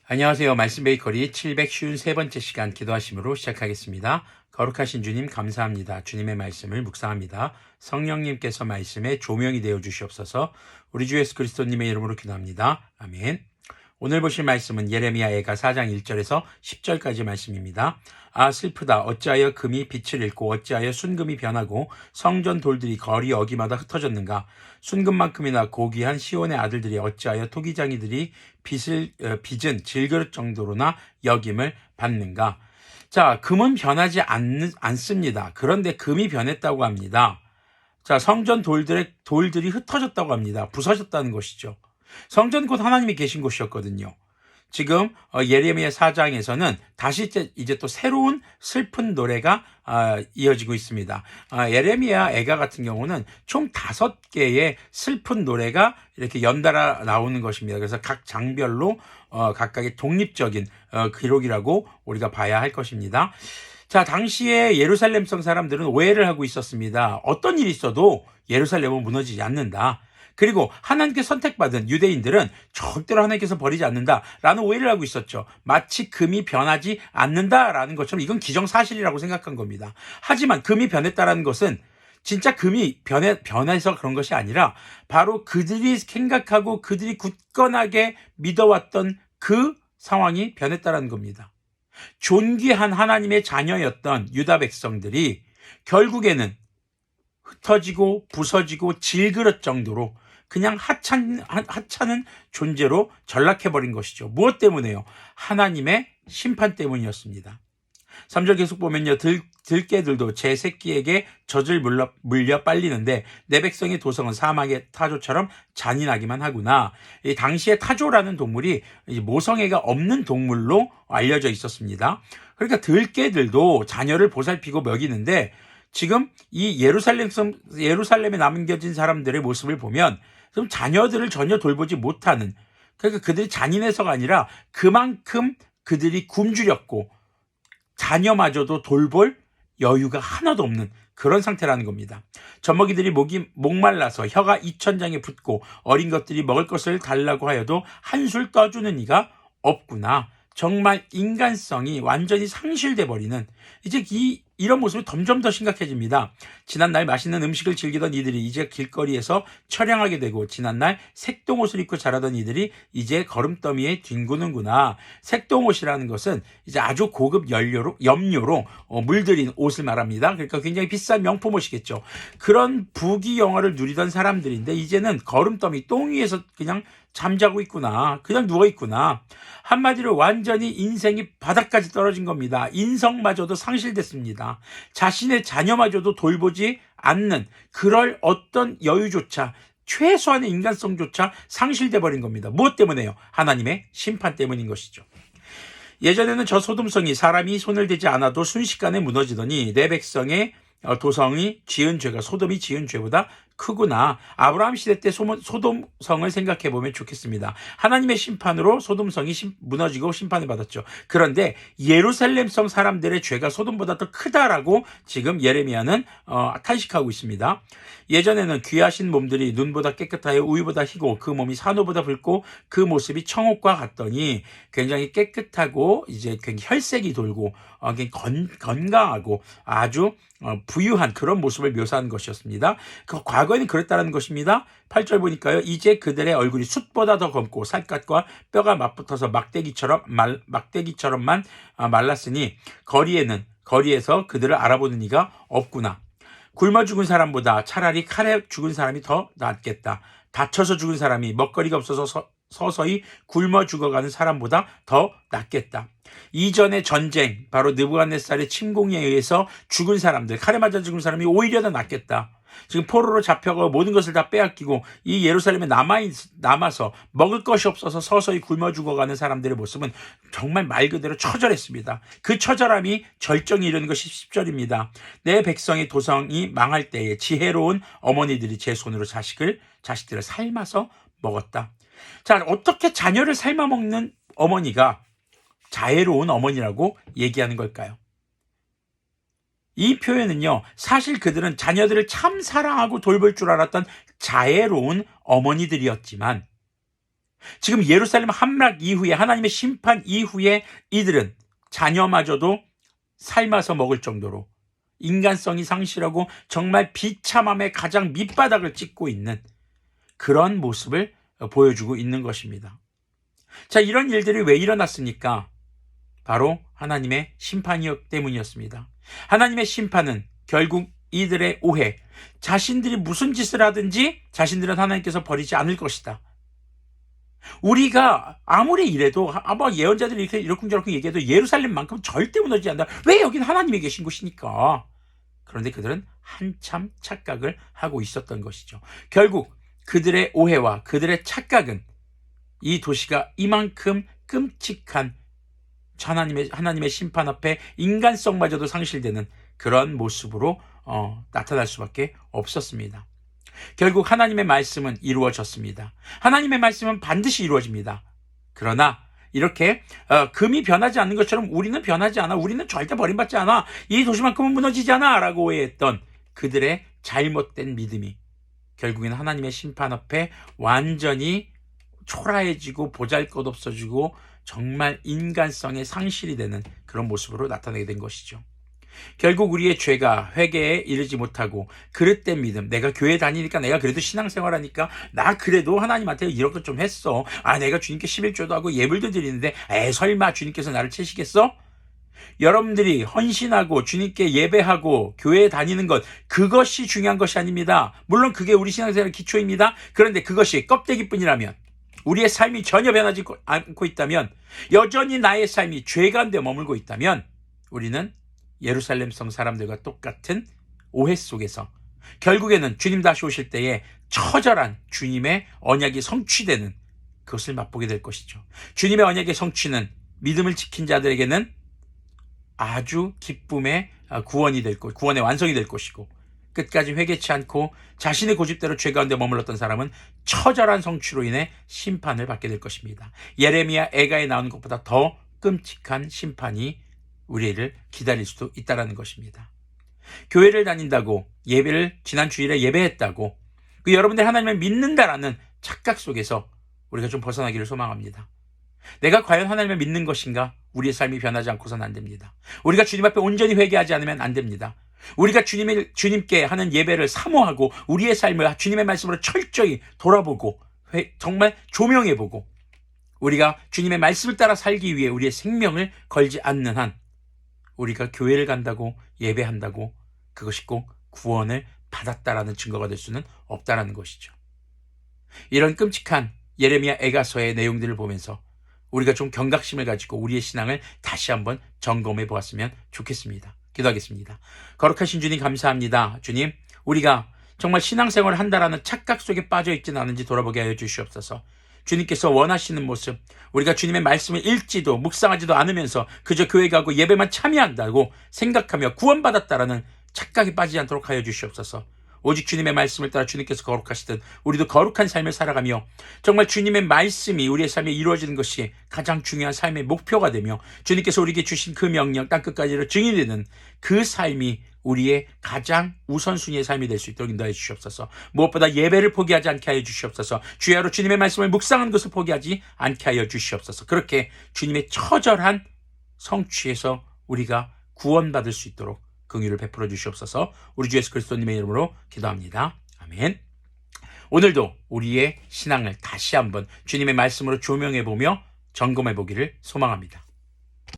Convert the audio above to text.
안녕하세요. 말씀 베이커리 753번째 시간 기도하심으로 시작하겠습니다. 거룩하신 주님 감사합니다. 주님의 말씀을 묵상합니다. 성령님께서 말씀에 조명이 되어 주시옵소서. 우리 주 예수 그리스도님의 이름으로 기도합니다. 아멘. 오늘 보실 말씀은 예레미야 애가 4장 1절에서 10절까지 말씀입니다. 아 슬프다. 어찌하여 금이 빛을 잃고 어찌하여 순금이 변하고 성전 돌들이 거리 어기마다 흩어졌는가. 순금만큼이나 고귀한 시온의 아들들이 어찌하여 토기장이들이 빚은 질그릇 정도로나 여김을 받는가. 자, 금은 변하지 않습니다. 그런데 금이 변했다고 합니다. 자, 성전 돌들이 흩어졌다고 합니다. 부서졌다는 것이죠. 성전 곧 하나님이 계신 곳이었거든요. 지금 예레미야 4장에서는 다시 이제 또 새로운 슬픈 노래가 이어지고 있습니다. 예레미야 애가 같은 경우는 총 5개의 슬픈 노래가 이렇게 연달아 나오는 것입니다. 그래서 각 장별로 각각의 독립적인 기록이라고 우리가 봐야 할 것입니다. 자, 당시에 예루살렘 성 사람들은 오해를 하고 있었습니다. 어떤 일이 있어도 예루살렘은 무너지지 않는다. 그리고 하나님께 선택받은 유대인들은 절대로 하나님께서 버리지 않는다라는 오해를 하고 있었죠. 마치 금이 변하지 않는다라는 것처럼 이건 기정사실이라고 생각한 겁니다. 하지만 금이 변했다라는 것은 진짜 금이 변해서 그런 것이 아니라 바로 그들이 생각하고 그들이 굳건하게 믿어왔던 그 상황이 변했다라는 겁니다. 존귀한 하나님의 자녀였던 유다 백성들이 결국에는 흩어지고 부서지고 질그릇 정도로 그냥 하찮은 존재로 전락해버린 것이죠. 무엇 때문에요? 하나님의 심판 때문이었습니다. 3절 계속 보면요. 들깨들도 제 새끼에게 젖을 물려 빨리는데 내 백성의 도성은 사막의 타조처럼 잔인하기만 하구나. 이 당시에 타조라는 동물이 모성애가 없는 동물로 알려져 있었습니다. 그러니까 들깨들도 자녀를 보살피고 먹이는데 지금 이 예루살렘에 남겨진 사람들의 모습을 보면 좀 자녀들을 전혀 돌보지 못하는, 그러니까 그들이 잔인해서가 아니라 그만큼 그들이 굶주렸고 자녀마저도 돌볼 여유가 하나도 없는 그런 상태라는 겁니다. 젖먹이들이 목말라서 혀가 2,000장에 붙고 어린 것들이 먹을 것을 달라고 하여도 한술 떠주는 이가 없구나. 정말 인간성이 완전히 상실돼 버리는, 이제 이런 모습이 점점 더 심각해집니다. 지난날 맛있는 음식을 즐기던 이들이 이제 길거리에서 처량하게 되고 지난날 색동옷을 입고 자라던 이들이 이제 거름더미에 뒹구는구나. 색동옷이라는 것은 이제 아주 고급 염료로 물들인 옷을 말합니다. 그러니까 굉장히 비싼 명품 옷이겠죠. 그런 부귀영화를 누리던 사람들인데 이제는 거름더미 똥 위에서 그냥 잠자고 있구나. 그냥 누워있구나. 한마디로 완전히 인생이 바닥까지 떨어진 겁니다. 인성마저도 상실됐습니다. 자신의 자녀마저도 돌보지 않는 그럴 어떤 여유조차, 최소한의 인간성조차 상실돼 버린 겁니다. 무엇 때문에요? 하나님의 심판 때문인 것이죠. 예전에는 저 소돔성이 사람이 손을 대지 않아도 순식간에 무너지더니 내 백성의 도성이 지은 죄가 소돔이 지은 죄보다 크구나. 아브라함 시대 때 소돔성을 생각해 보면 좋겠습니다. 하나님의 심판으로 소돔성이 무너지고 심판을 받았죠. 그런데 예루살렘성 사람들의 죄가 소돔보다 더 크다라고 지금 예레미야는 탄식하고 있습니다. 예전에는 귀하신 몸들이 눈보다 깨끗하여 우유보다 희고 그 몸이 산호보다 붉고 그 모습이 청옥과 같더니 굉장히 깨끗하고 이제 굉장히 혈색이 돌고 건강하고 아주 부유한 그런 모습을 묘사한 것이었습니다. 과거에는 그랬다는 것입니다. 8절 보니까요. 이제 그들의 얼굴이 숯보다 더 검고 살갗과 뼈가 맞붙어서 막대기처럼만 말랐으니 거리에서 그들을 알아보는 이가 없구나. 굶어 죽은 사람보다 차라리 칼에 죽은 사람이 더 낫겠다. 다쳐서 죽은 사람이 먹거리가 없어서 서서히 굶어 죽어가는 사람보다 더 낫겠다. 이전의 전쟁, 바로 느부갓네살의 침공에 의해서 죽은 사람들, 칼에 맞아 죽은 사람이 오히려 더 낫겠다. 지금 포로로 잡혀가 모든 것을 다 빼앗기고 이 예루살렘에 남아서 먹을 것이 없어서 서서히 굶어 죽어가는 사람들의 모습은 정말 말 그대로 처절했습니다. 그 처절함이 절정에 이르는 것이 10절입니다. 내 백성의 도성이 망할 때에 지혜로운 어머니들이 제 손으로 자식들을 삶아서 먹었다. 자, 어떻게 자녀를 삶아 먹는 어머니가 자애로운 어머니라고 얘기하는 걸까요? 이 표현은요, 사실 그들은 자녀들을 참 사랑하고 돌볼 줄 알았던 자애로운 어머니들이었지만 지금 예루살렘 함락 이후에, 하나님의 심판 이후에 이들은 자녀마저도 삶아서 먹을 정도로 인간성이 상실하고 정말 비참함의 가장 밑바닥을 찍고 있는 그런 모습을 보여주고 있는 것입니다. 자, 이런 일들이 왜 일어났습니까? 바로 하나님의 심판이었기 때문이었습니다. 하나님의 심판은 결국 이들의 오해, 자신들이 무슨 짓을 하든지 자신들은 하나님께서 버리지 않을 것이다. 우리가 아무리 이래도, 아마 예언자들이 이렇게 이러쿵저러쿵 얘기해도 예루살렘만큼 절대 무너지지 않는다. 왜? 여기는 하나님이 계신 곳이니까. 그런데 그들은 한참 착각을 하고 있었던 것이죠. 결국 그들의 오해와 그들의 착각은 이 도시가 이만큼 끔찍한 하나님의 심판 앞에 인간성마저도 상실되는 그런 모습으로 나타날 수밖에 없었습니다. 결국 하나님의 말씀은 이루어졌습니다. 하나님의 말씀은 반드시 이루어집니다. 그러나 이렇게 금이 변하지 않는 것처럼 우리는 변하지 않아, 우리는 절대 버림받지 않아, 이 도시만큼은 무너지지 않아 라고 오해했던 그들의 잘못된 믿음이 결국에는 하나님의 심판 앞에 완전히 초라해지고 보잘것없어지고 정말 인간성의 상실이 되는 그런 모습으로 나타나게 된 것이죠. 결국 우리의 죄가 회개에 이르지 못하고 그릇된 믿음, 내가 교회 다니니까, 내가 그래도 신앙생활하니까 나 그래도 하나님한테 이렇게 좀 했어, 내가 주님께 11조도 하고 예물도 드리는데 설마 주님께서 나를 채시겠어? 여러분들이 헌신하고 주님께 예배하고 교회에 다니는 것, 그것이 중요한 것이 아닙니다. 물론 그게 우리 신앙생활의 기초입니다. 그런데 그것이 껍데기뿐이라면, 우리의 삶이 전혀 변하지 않고 있다면, 여전히 나의 삶이 죄 가운데 머물고 있다면, 우리는 예루살렘 성 사람들과 똑같은 오해 속에서 결국에는 주님 다시 오실 때에 처절한 주님의 언약이 성취되는 그것을 맛보게 될 것이죠. 주님의 언약의 성취는 믿음을 지킨 자들에게는 아주 기쁨의 구원의 완성이 될 것이고, 끝까지 회개치 않고 자신의 고집대로 죄 가운데 머물렀던 사람은 처절한 성취로 인해 심판을 받게 될 것입니다. 예레미야 애가에 나오는 것보다 더 끔찍한 심판이 우리를 기다릴 수도 있다는 것입니다. 교회를 다닌다고, 예배를 지난 주일에 예배했다고, 여러분들 하나님을 믿는다라는 착각 속에서 우리가 좀 벗어나기를 소망합니다. 내가 과연 하나님을 믿는 것인가? 우리의 삶이 변하지 않고서는 안 됩니다. 우리가 주님 앞에 온전히 회개하지 않으면 안 됩니다. 우리가 주님께 하는 예배를 사모하고 우리의 삶을 주님의 말씀으로 철저히 돌아보고 정말 조명해보고 우리가 주님의 말씀을 따라 살기 위해 우리의 생명을 걸지 않는 한 우리가 교회를 간다고 예배한다고 그것이 꼭 구원을 받았다라는 증거가 될 수는 없다라는 것이죠. 이런 끔찍한 예레미야 애가서의 내용들을 보면서 우리가 좀 경각심을 가지고 우리의 신앙을 다시 한번 점검해 보았으면 좋겠습니다. 기도하겠습니다. 거룩하신 주님 감사합니다. 주님, 우리가 정말 신앙생활을 한다라는 착각 속에 빠져 있지는 않은지 돌아보게 하여 주시옵소서. 주님께서 원하시는 모습, 우리가 주님의 말씀을 읽지도 묵상하지도 않으면서 그저 교회 가고 예배만 참여한다고 생각하며 구원받았다라는 착각에 빠지지 않도록 하여 주시옵소서. 오직 주님의 말씀을 따라 주님께서 거룩하시듯 우리도 거룩한 삶을 살아가며 정말 주님의 말씀이 우리의 삶에 이루어지는 것이 가장 중요한 삶의 목표가 되며 주님께서 우리에게 주신 그 명령 땅끝까지로 증인되는 그 삶이 우리의 가장 우선순위의 삶이 될 수 있도록 인도해 주시옵소서. 무엇보다 예배를 포기하지 않게 하여 주시옵소서. 주야로 주님의 말씀을 묵상하는 것을 포기하지 않게 하여 주시옵소서. 그렇게 주님의 처절한 성취에서 우리가 구원받을 수 있도록 긍휼을 베풀어 주시옵소서. 우리 주 예수 그리스도님의 이름으로 기도합니다. 아멘. 오늘도 우리의 신앙을 다시 한번 주님의 말씀으로 조명해 보며 점검해 보기를 소망합니다.